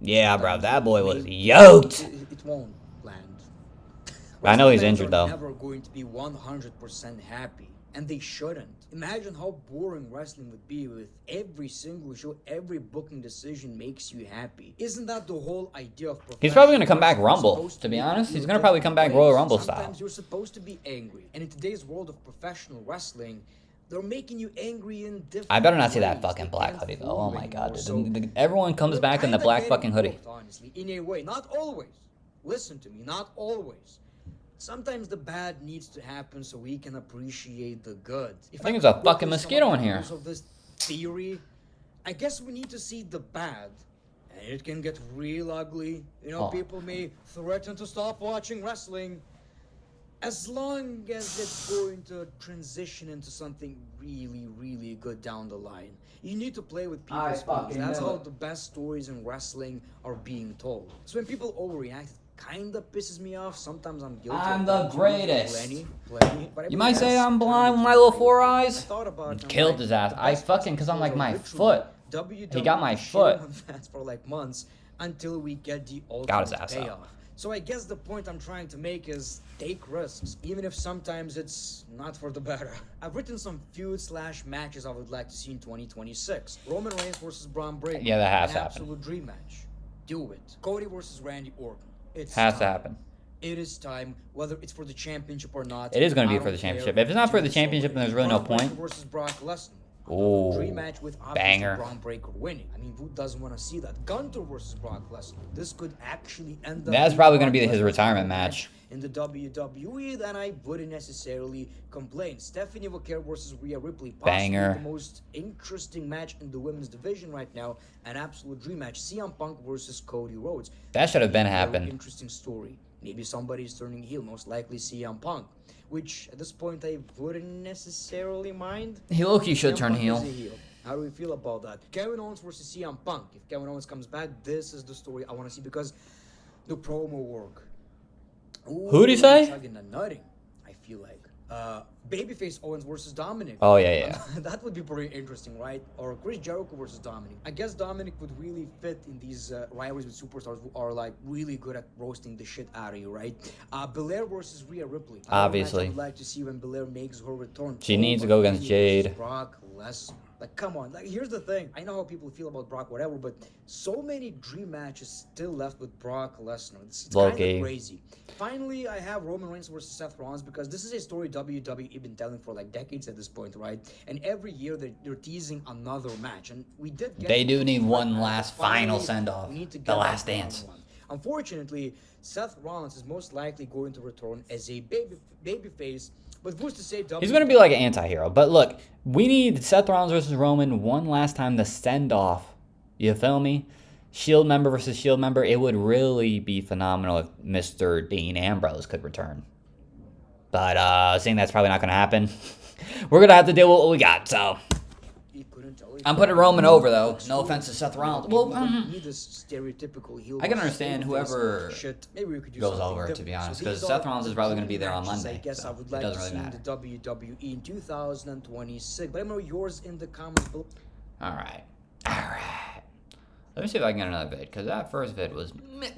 Yeah, bro, land. that boy was Maybe yoked. It won't land. I know he's Wrestling fans injured are though. Never going to be 100% happy, and they shouldn't. Imagine how boring wrestling would be with every single show, every booking decision makes you happy. Isn't that the whole idea of professional He's probably gonna come back wrestling? You're Rumble, supposed to be make honest. you He's feel gonna probably different come back Royal ways. Rumble style. Sometimes you're supposed to be angry, and in today's world of professional wrestling, they're making you angry in different I better not see that ways. fucking They black can't hoodie though. fool Oh you my god, anymore. dude. So Everyone comes we're back in the kinda black getting fucking hoodie. hooked, honestly, in a way, not always. Listen to me, not always. Sometimes the bad needs to happen so we can appreciate the good. If I think could there's a book fucking with some mosquito of in the here. rules Of this theory, I guess we need to see the bad, and it can get real ugly. You know, Oh. people may threaten to stop watching wrestling. As long as it's going to transition into something really, really good down the line. You need to play with people's feelings. fucking That's know how it. the best stories in wrestling are being told. So when people overreact, it kinda pisses me off. Sometimes I'm guilty. I'm of the that too. greatest. Plenty. But I You mean, might say that's I'm blind with kinda my little just four I eyes. thought about it, I'm Killed like, his ass. the I best fucking, cause I'm like, wrestlers my are foot. literally He got my WWE foot. on fans for like months until we get the ultimate Got his ass payoff. up. So I guess the point I'm trying to make is take risks, even if sometimes it's not for the better. I've written some feud/matches I would like to see in 2026. Roman Reigns versus Braun Breaker. Yeah, that has An to happen. absolute dream match. Do it. Cody versus Randy Orton. It's Has to time. happen. It is time, whether it's for the championship or not. It is gonna I be don't for the care. championship. If it's not for the Do so. championship, then there's really no Braun Breaker point. versus Brock Lesnar. Ooh, Dream match with obviously banger. Braun Breaker winning. I mean, who doesn't want to see that? Gunter versus Brock Lesnar. This could actually end up. That's being probably gonna Brock be his Lesnar's retirement final match. in the WWE, then I wouldn't necessarily complain. Stephanie Vaquer versus Rhea Ripley, possibly Banger. the most interesting match in the women's division right now, an absolute dream match. CM Punk versus Cody Rhodes. That should have been A very happened. Interesting story. Maybe somebody's turning heel, most likely CM Punk, which at this point I wouldn't necessarily mind. He low-key should CM turn Punk is a heel. How do we feel about that? Kevin Owens versus CM Punk. If Kevin Owens comes back, this is the story I want to see because the promo work. Ooh, Who'd he say? chugging and nutting, I feel like. Babyface Owens versus Dominic. Oh, yeah. That would be pretty interesting, right? Or Chris Jericho versus Dominic. I guess Dominic would really fit in these rivalries with superstars who are like really good at roasting the shit out of you, right? Belair versus Rhea Ripley. Another Obviously. match I would like to see when Belair makes her return. She needs to my go against God, Jade. Brock Lesnar. Like, come on. Like, here's the thing. I know how people feel about Brock, whatever, but so many dream matches still left with Brock Lesnar. It's kind Low-key. of crazy. Finally, I have Roman Reigns versus Seth Rollins because this is a story WWE been telling for like decades at this point, right? And every year they're teasing another match, and we did get. They do need one but last finally, final send-off. we need to get The Last that Dance. one. Unfortunately, Seth Rollins is most likely going to return as a babyface. But who's to say He's going to be like an anti-hero. But look, we need Seth Rollins versus Roman one last time to send off. You feel me? Shield member versus Shield member. It would really be phenomenal if Mr. Dean Ambrose could return. But seeing that's probably not going to happen, we're going to have to deal with what we got. So I'm putting Roman over, though. No offense to Seth Rollins. Well, I can understand whoever goes over, to be honest, because Seth Rollins is probably going to be there on Monday. I guess So I would it like to doesn't see really in matter. the WWE in 2026. But let me know yours in the comments below. All right. Let me see if I can get another vid, because that first vid was mid.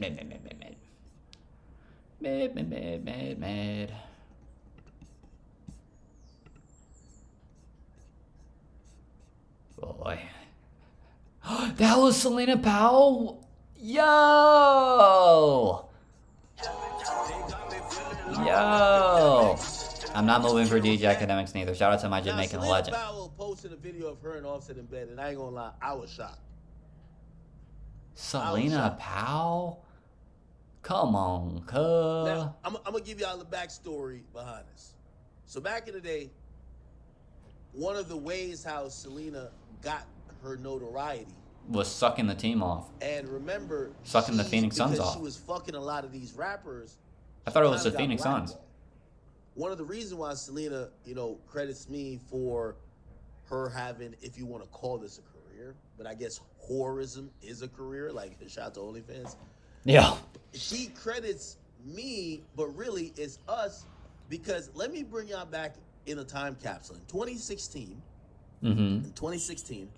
Boy. That was Selena Powell? Yo! I'm not moving for DJ Academics neither. Shout out to my Jamaican legend. Powell posted a video of her and Offset in bed, and I ain't gonna lie, I was shocked. Selena Powell? Come on, cuz. Now, I'm gonna give y'all the backstory behind this. So back in the day, one of the ways how Selena got her notoriety Was sucking the team off. and remember Sucking the Phoenix Suns because off. she was fucking a lot of these rappers. I thought it she was the kinda got Phoenix Suns. blackballed. One of the reasons why Selena, credits me for her having, if you want to call this a career, but I guess whorism is a career, like shout out to OnlyFans. Yeah. She credits me, but really it's us, because let me bring y'all back in a time capsule. In 2016,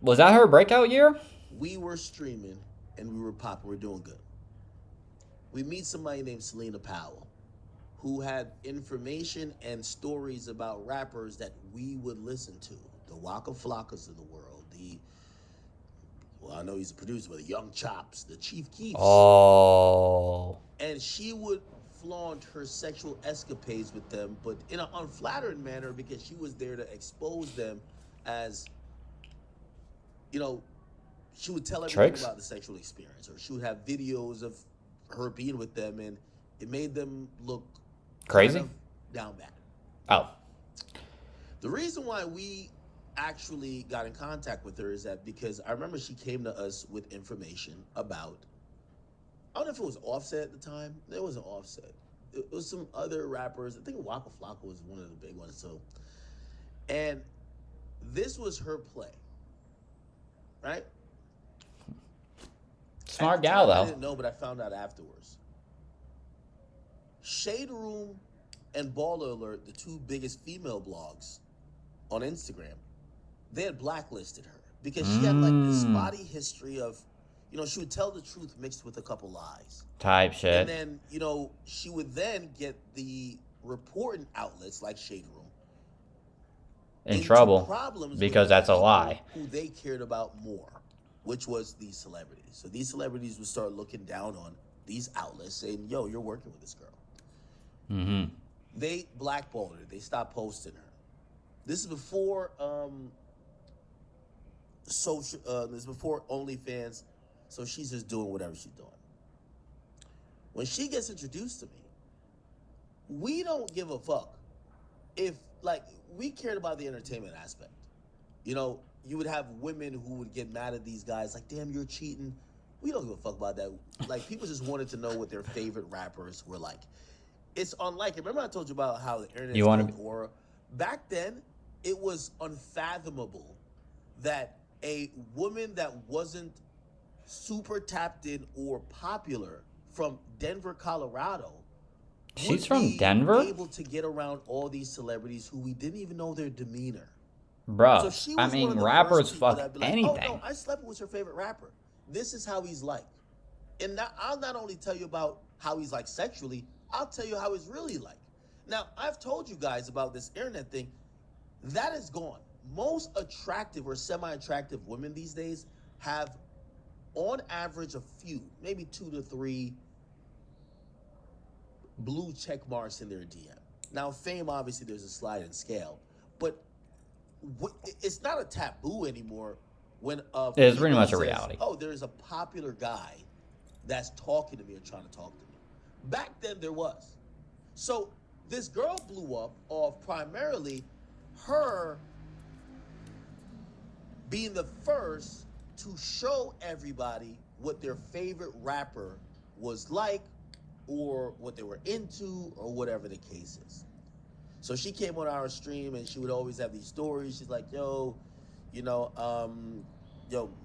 Was that her breakout year? we were streaming and we were popping, we're doing good. We meet somebody named Selena Powell, who had information and stories about rappers that we would listen to. The Waka Flockas of the world, I know he's a producer, but the Young Chops, the Chief Keefs. Oh. And she would flaunt her sexual escapades with them, but in an unflattering manner, because she was there to expose them as, she would tell everything Tricks? about the sexual experience, or she would have videos of her being with them, and it made them look Crazy? kind of down bad. Oh. The reason why we actually got in contact with her is that because I remember she came to us with information about, I don't know if it was Offset at the time. There wasn't Offset. It was some other rappers. I think Waka Flocka was one of the big ones too. And this was her play, right? Smart At the gal, time, I though. didn't know, but I found out afterwards. Shade Room and Baller Alert, the two biggest female blogs on Instagram, they had blacklisted her because she had like this spotty history of, she would tell the truth mixed with a couple lies. Type shit. And then, she would then get the reporting outlets like Shade Room In into trouble. problems with Because that's a people lie. who they cared about more, which was these celebrities. So these celebrities would start looking down on these outlets saying, yo, you're working with this girl. Mm-hmm. They blackballed her. They stopped posting her. This is before this is before OnlyFans, so she's just doing whatever she's doing. When she gets introduced to me, we don't give a fuck if, like, we cared about the entertainment aspect. You know, you would have women who would get mad at these guys, like, damn, you're cheating. We don't give a fuck about that. Like, people just wanted to know what their favorite rappers were like. It's unlike, remember I told you about how the internet is aura? Back then, it was unfathomable that a woman that wasn't super tapped in or popular from Denver, Colorado, she's from Denver? Able to get around all these celebrities who we didn't even know their demeanor. Bro, So I mean, rappers fuck like, anything. Oh, no, I slept with your favorite rapper. This is how he's like. And now, I'll not only tell you about how he's like sexually, I'll tell you how he's really like. Now, I've told you guys about this internet thing. That is gone. Most attractive or semi-attractive women these days have, on average, a few, maybe 2 to 3 blue check marks in their DM. Now, fame, obviously, there's a sliding scale, but it's not a taboo anymore when it's pretty much a reality. Oh, there's a popular guy that's talking to me or trying to talk to me. Back then, there was. So this girl blew up off primarily her being the first to show everybody what their favorite rapper was like, or what they were into, or whatever the case is. So she came on our stream and she would always have these stories. She's like, yo, you know,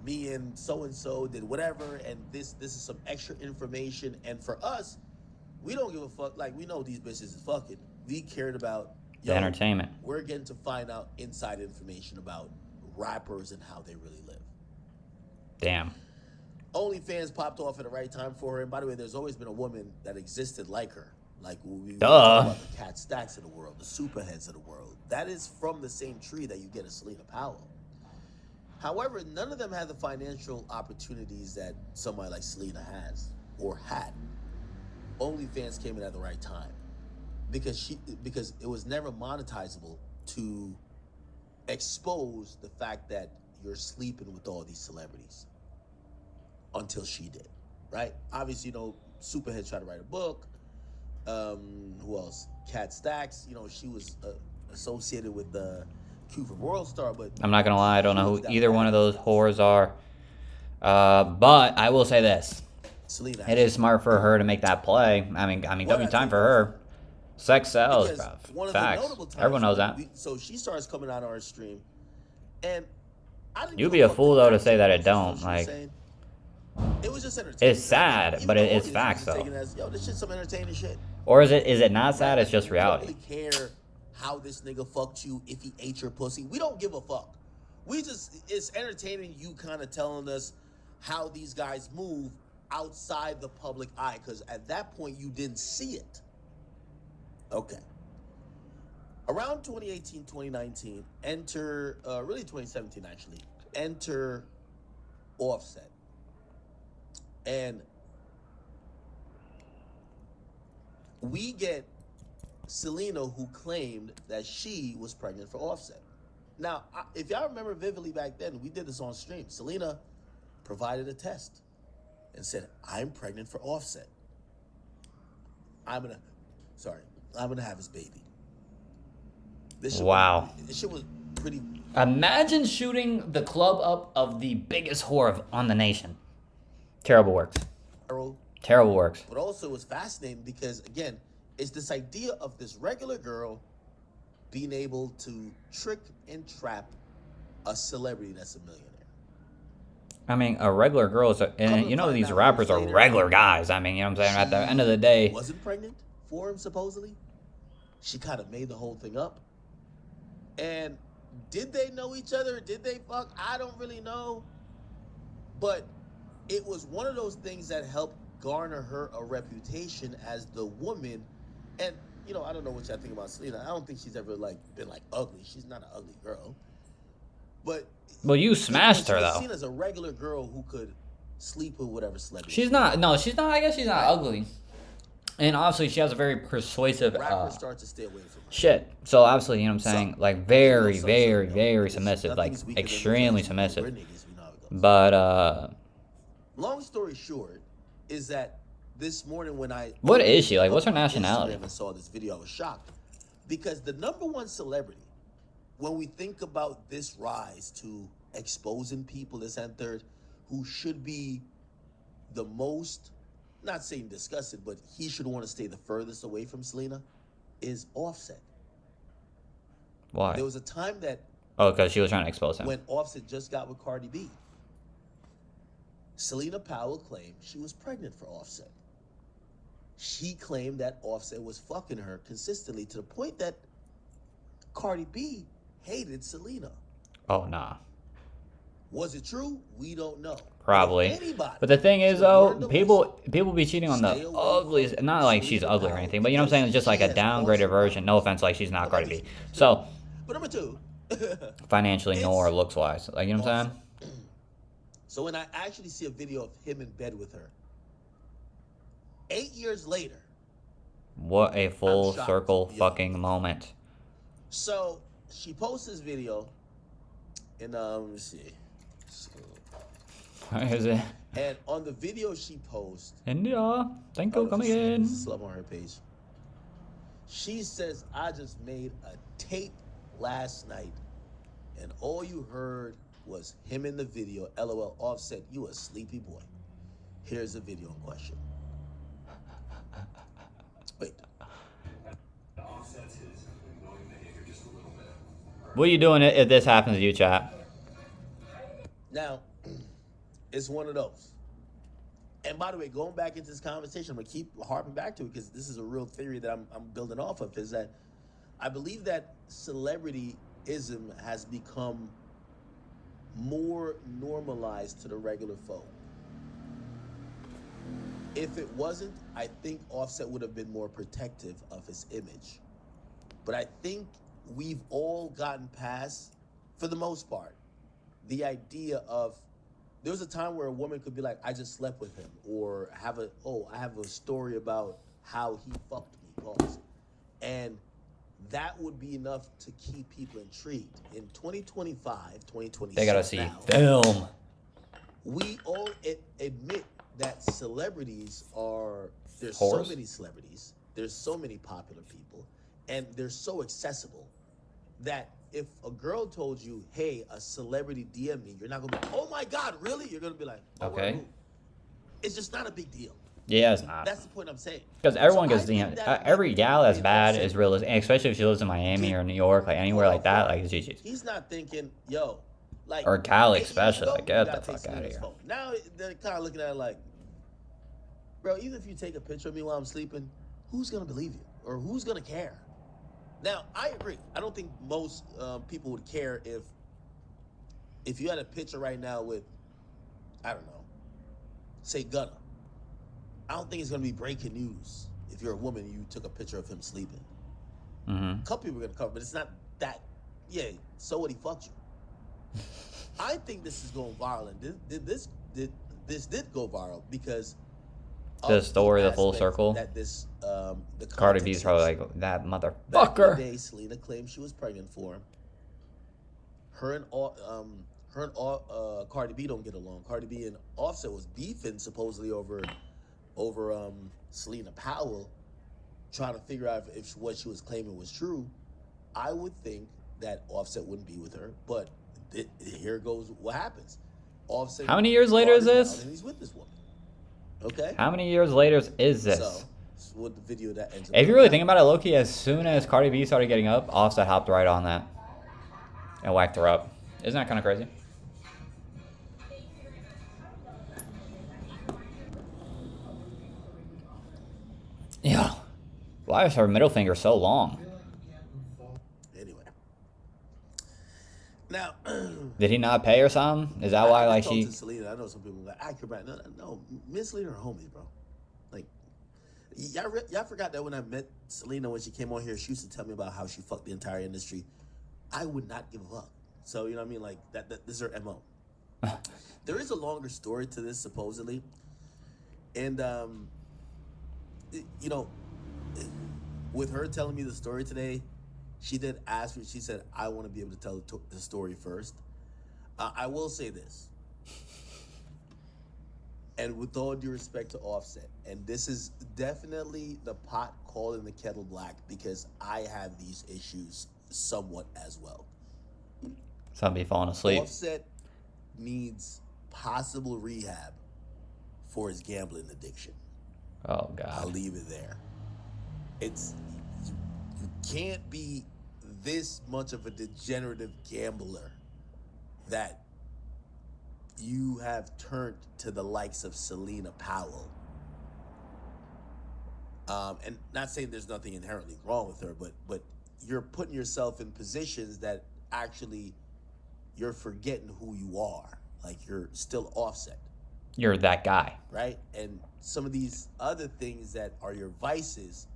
me and so did whatever, and this is some extra information. And for us, we don't give a fuck. Like, we know these bitches is fucking. We cared about the entertainment. We're getting to find out inside information about rappers and how they really live. Damn. OnlyFans popped off at the right time for her. And by the way, there's always been a woman that existed like her. Like, we talk about the Cat Stacks of the world, the Superheads of the world. That is from the same tree that you get a Selena Powell. However, none of them had the financial opportunities that somebody like Selena has or had. OnlyFans came in at the right time because it was never monetizable to expose the fact that you're sleeping with all these celebrities until she did, right? Obviously, you know, Superhead tried to write a book. Who else? Cat Stacks. You know, she was associated with the Q for Royal Star, but I'm not gonna lie, I don't know who either one of those whores are. But I will say this: Selena, it is smart for her to make that play. I mean, W time for her. Sex sells, bro. Facts. Everyone knows that. So she starts coming out on our stream, and you'd be a fool though to say that it don't. Like, it was just entertaining. it's sad, but it's facts though. Yo, this shit's some entertaining shit. Or is it not sad? It's just reality. We don't really care how this nigga fucked you, if he ate your pussy. We don't give a fuck. It's entertaining you kind of telling us how these guys move outside the public eye, because at that point you didn't see it. Okay. Around 2018, 2019, really 2017 actually, enter Offset. And we get Selena, who claimed that she was pregnant for Offset. Now, if y'all remember vividly back then, we did this on stream. Selena provided a test and said, I'm pregnant for Offset. I'm gonna have his baby. Wow. This shit was pretty. Imagine shooting the club up of the biggest whore on the nation. Terrible works. Terrible works. But also it was fascinating because, again, it's this idea of this regular girl being able to trick and trap a celebrity that's a millionaire. I mean, a regular girl is, and you know, these rappers are regular guys. I mean, you know what I'm saying? At the end of the day, wasn't pregnant for him, supposedly. She kind of made the whole thing up. And did they know each other? Did they fuck? I don't really know. But it was one of those things that helped garner her a reputation as the woman. And, you know, I don't know what y'all think about Selena. I don't think she's ever, been, ugly. She's not an ugly girl. But... Well, you smashed her, though. Seen as a regular girl who could sleep with whatever celebrity. She's not... No, she's not... I guess she's not ugly. And obviously, she has a very persuasive... Rappers start to stay away from her. Shit. So, obviously, you know what I'm saying? Very, very, very submissive. Extremely submissive. But, long story short is that this morning when I What is she? Like, what's her opened my nationality? Instagram and saw this video, I was shocked because the number one celebrity, when we think about this rise to exposing people, this and third, who should be the most, not saying disgusted, but he should want to stay the furthest away from Selena, is Offset. Why? There was a time that Oh, because she was trying to expose him. when Offset just got with Cardi B, Selena Powell claimed she was pregnant for Offset. She claimed that Offset was fucking her consistently to the point that Cardi B hated Selena. Oh, nah. Was it true? We don't know. Probably. But the thing is, though, people be cheating on the ugliest. Not like she's ugly or anything, but you know what I'm saying? It's just like a downgraded version. No offense, like she's not Cardi B. So, But number two, financially nor looks wise. Like, you know what I'm saying? so when I actually see a video of him in bed with her, 8 years later, What a full I'm shocked, circle yo. fucking moment. so she posts this video, and let me see. Where is it? And on the video she posts, India. Thank you, coming in. this is love on her page. She says, "I just made a tape last night, and all you heard was him in the video. LOL, Offset, you a sleepy boy." Here's the video in question. Wait. What are you doing if this happens to you, chat? Now, it's one of those. And by the way, going back into this conversation, I'm gonna keep harping back to it because this is a real theory that I'm building off of. Is that I believe that celebrityism has become more normalized to the regular folk. If it wasn't, I think Offset would have been more protective of his image. But I think we've all gotten past, for the most part, the idea of there was a time where a woman could be like, I just slept with him, or I have a story about how he fucked me, pause. And that would be enough to keep people intrigued. In 2025, 2026 They gotta see now, film. we all admit that celebrities there's Whores? so many celebrities, there's so many popular people, and they're so accessible that if a girl told you, hey, a celebrity DM me, you're not gonna be like, oh my God, really? You're gonna be like, oh, Okay. who? It's just not a big deal. Yeah, it's not. That's the point I'm saying. Because everyone So gets I think DM. that Every gal that's in bad Offset is realistic, especially if she lives in Miami or New York, like anywhere like that, like it's GG's. He's not thinking, yo, like Or Cali 8 years especially, ago, like, get you the gotta take fuck outta Selena's here. phone. Now they're kind of looking at it like, bro, even if you take a picture of me while I'm sleeping, who's gonna believe you? Or who's gonna care? Now, I agree. I don't think most people would care if you had a picture right now with, I don't know, say Gunna. I don't think it's gonna be breaking news if you're a woman and you took a picture of him sleeping. Mm-hmm. A couple people are gonna cover, but it's not that. Yeah, so what? He fucked you. I think this is going viral, and this did go viral because The of story, the full aspect circle. that this the Cardi context B's probably is. like, that Back in the motherfucker. day, Selena claimed she was pregnant for him. Her and Cardi B don't get along. Cardi B and Offset was beefing supposedly over Selena Powell, trying to figure out if what she was claiming was true. I would think that Offset wouldn't be with her, but here goes what happens. Offset. How many years later is brought it this? down and he's with this woman. Okay. How many years later is this? So, what the video that ends up If you really think about it, Loki, as soon as Cardi B started getting up, Offset hopped right on that and whacked her up. Isn't that kind of crazy? Yeah. Why is her middle finger so long? Anyway. Now, Did he not pay or something? Is that why, like, I talked she... to Selena. I know some people are like, acrobat. No, Miss Selena are homies, bro. Like, y'all forgot that when I met Selena when she came on here, she used to tell me about how she fucked the entire industry. I would not give a fuck. So, you know what I mean? Like, that this is her MO. There is a longer story to this, supposedly. And, you know, with her telling me the story today, she did ask me, she said, I want to be able to tell the story first. I will say this. And with all due respect to Offset, and this is definitely the pot calling the kettle black because I have these issues somewhat as well. Somebody falling asleep. Offset needs possible rehab for his gambling addiction. Oh I'll God. leave it there. It's you can't be this much of a degenerative gambler that you have turned to the likes of Selena Powell. And not saying there's nothing inherently wrong with her, but you're putting yourself in positions that actually you're forgetting who you are. Like you're still Offset, You're that guy. right? And some of these other things that are your vices,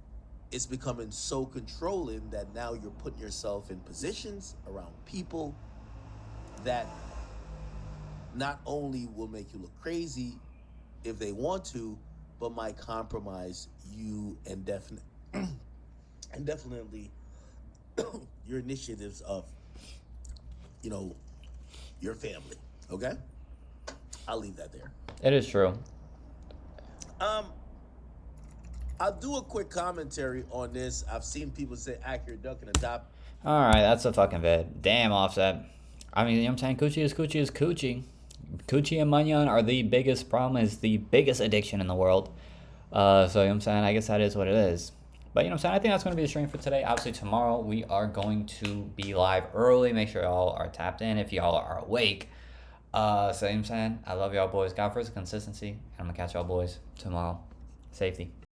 it's becoming so controlling that now you're putting yourself in positions around people that not only will make you look crazy if they want to, but might compromise you and definitely your initiatives of, you know, your family. Okay, I'll leave that there. It is true. I'll do a quick commentary on this. I've seen people say accurate duck and adopt. All right, that's a fucking vid. Damn, Offset. I mean, you know what I'm saying? Coochie is coochie is coochie. Coochie and Munyon are the biggest problem, is the biggest addiction in the world. So, you know what I'm saying? I guess that is what it is. But, you know what I'm saying? I think that's going to be the stream for today. Obviously, tomorrow we are going to be live early. Make sure y'all are tapped in if y'all are awake. So, you know what I'm saying? I love y'all boys. God first, consistency. And I'm going to catch y'all boys tomorrow. Safety.